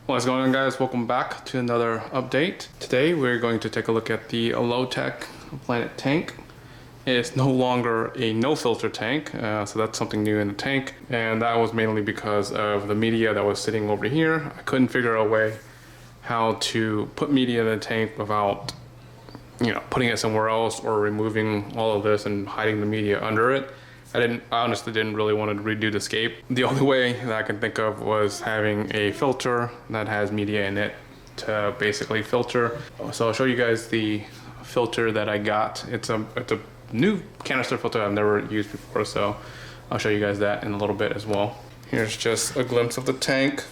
What's going on, guys? Welcome back to another update. Today we're going to take a look at the low-tech Planet tank. It's no longer a no-filter tank, so that's something new in the tank, and that was mainly because of the media that was sitting over here. I couldn't figure out a way how to put media in the tank without, putting it somewhere else or removing all of this and hiding the media under it. I honestly didn't really want to redo the scape. The only way that I can think of was having a filter that has media in it to basically filter. So I'll show you guys the filter that I got. It's a new canister filter I've never used before, so I'll show you guys that in a little bit as well. Here's just a glimpse of the tank.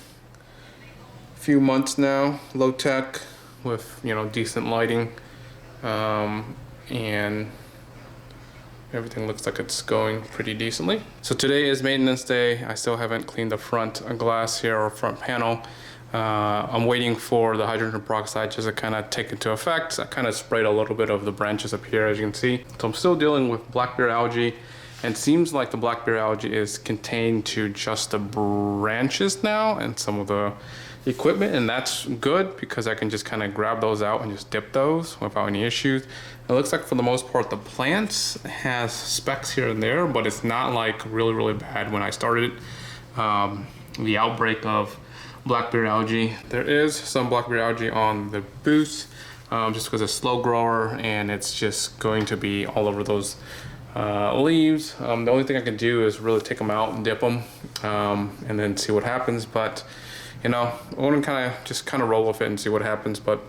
A few months now, low tech with decent lighting, and everything looks like it's going pretty decently. So today is maintenance day. I still haven't cleaned the front glass here or front panel. I'm waiting for the hydrogen peroxide just to kind of take into effect. I kind of sprayed a little bit of the branches up here, as you can see. So I'm still dealing with black bear algae, and it seems like the black bear algae is contained to just the branches now and some of the equipment, and that's good because I can just kind of grab those out and just dip those without any issues. It looks like for the most part the plants has specks here and there, but it's not like really bad when I started the outbreak of black bear algae. There is some black bear algae on the booth, just because it's a slow grower and it's just going to be all over those leaves. The only thing I can do is really take them out and dip them, and then see what happens. But I want to kind of roll with it and see what happens. But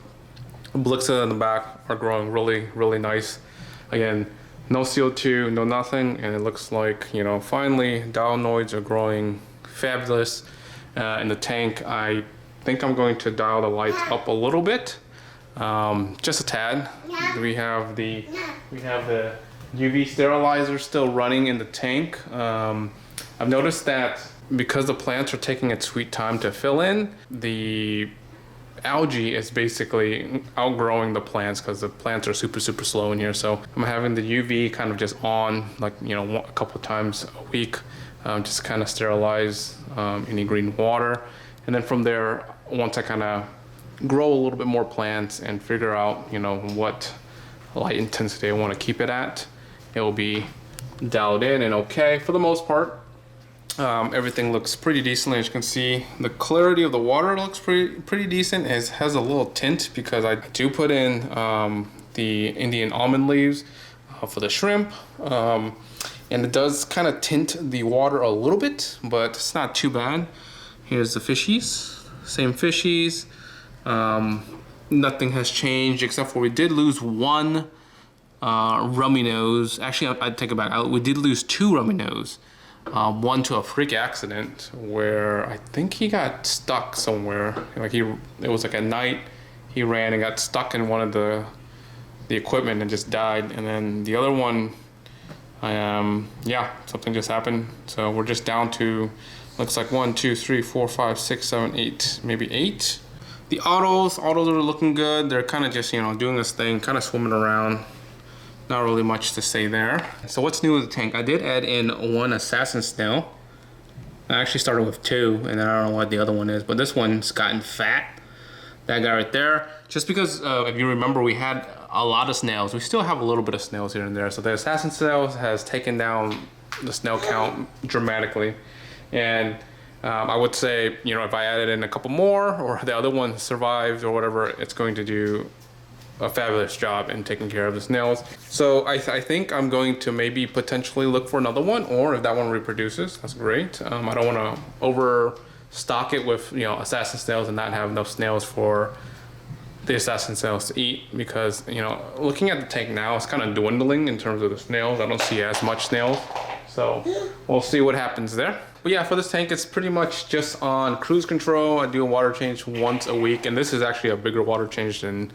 Blixa in the back are growing really nice. Again, no CO2, no nothing, and it looks like finally dialonoids are growing fabulous in the tank. I think I'm going to dial the lights up a little bit, just a tad. We have the UV sterilizer still running in the tank. I've noticed that because the plants are taking its sweet time to fill in, the algae is basically outgrowing the plants because the plants are super slow in here. So I'm having the UV kind of just on, like a couple times a week, just kind of sterilize any green water. And then from there, once I kind of grow a little bit more plants and figure out what light intensity I want to keep it at, it will be dialed in and okay. For the most part, everything looks pretty decent. As you can see, the clarity of the water looks pretty decent. It has a little tint because I do put in the Indian almond leaves for the shrimp, and it does kind of tint the water a little bit, but it's not too bad. Here's the fishies, same fishies. Nothing has changed except for we did lose one rummy nose. Actually, I take it back. We did lose two rummy nose. One to a freak accident where I think he got stuck somewhere. It was like at night, he ran and got stuck in one of the equipment and just died. And then the other one, something just happened. So we're just down to, looks like 1, 2, 3, 4, 5, 6, 7, 8, maybe 8. The autos are looking good. They're kind of just doing this thing, kind of swimming around. Not really much to say there. So what's new with the tank? I did add in one assassin snail. I actually started with 2, and then I don't know what the other one is, but this one's gotten fat. That guy right there. Just because, if you remember, we had a lot of snails. We still have a little bit of snails here and there. So the assassin snail has taken down the snail count dramatically. And I would say, if I added in a couple more, or the other one survives or whatever, it's going to do a fabulous job in taking care of the snails. So I think I'm going to maybe potentially look for another one, or if that one reproduces, that's great. I don't want to overstock it with assassin snails and not have enough snails for the assassin snails to eat, because looking at the tank now, it's kind of dwindling in terms of the snails. I don't see as much snails, so we'll see what happens there. But yeah, for this tank, it's pretty much just on cruise control. I do a water change once a week, and this is actually a bigger water change than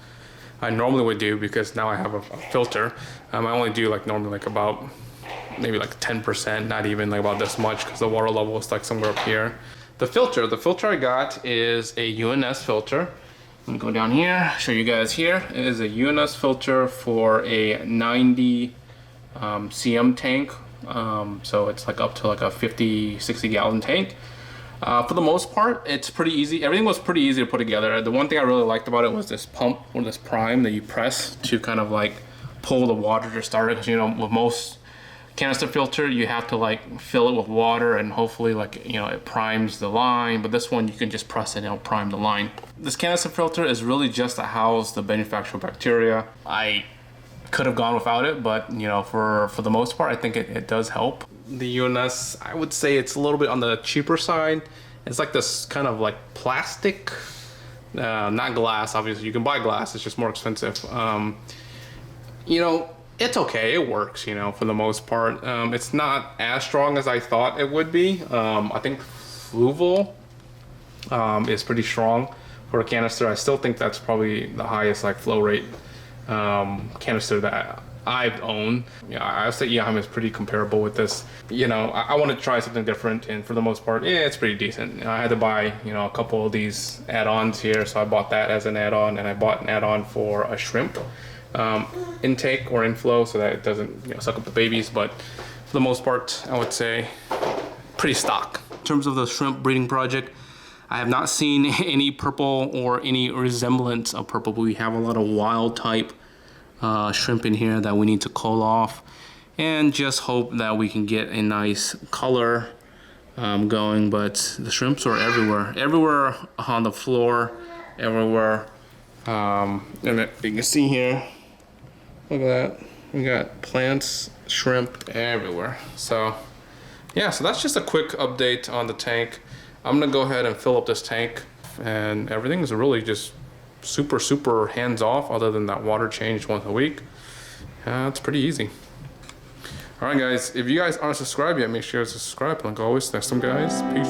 I normally would do because now I have a filter. I only do normally about maybe 10%, not even about this much, because the water level is somewhere up here. The filter I got is a UNS filter. I'm gonna go down here, show you guys here. It is a UNS filter for a 90 cm tank. So it's up to a 50, 60 gallon tank. For the most part, it's pretty easy. Everything was pretty easy to put together. The one thing I really liked about it was this pump or this prime that you press to kind of like pull the water to start it. Because you know, with most canister filter, you have to like fill it with water and hopefully like, you know, it primes the line. But this one, you can just press it and it'll prime the line. This canister filter is really just to house the beneficial bacteria. I could have gone without it, but you know, for the most part, I think it does help. The UNS, I would say it's a little bit on the cheaper side. It's like this kind of like plastic, not glass, obviously you can buy glass, it's just more expensive. You know, it's okay, it works, you know, for the most part. It's not as strong as I thought it would be. I think Fluval is pretty strong for a canister. I still think that's probably the highest like flow rate canister that I've owned. Yeah, I would say EHM is pretty comparable with this. You know, I want to try something different, and for the most part, yeah, it's pretty decent. I had to buy, you know, a couple of these add-ons here, so I bought that as an add-on, and I bought an add-on for a shrimp intake or inflow, so that it doesn't, you know, suck up the babies. But for the most part, I would say pretty stock. In terms of the shrimp breeding project, I have not seen any purple or any resemblance of purple, but we have a lot of wild type shrimp in here that we need to cull off, and just hope that we can get a nice color going. But the shrimps are everywhere on the floor, everywhere. And you can see here, look at that, we got plants, shrimp everywhere. So yeah, so that's just a quick update on the tank. I'm gonna go ahead and fill up this tank, and everything is really just super hands off, other than that water change once a week. It's pretty easy. All right guys, if you guys aren't subscribed yet, make sure to subscribe. Like always, next time guys, peace.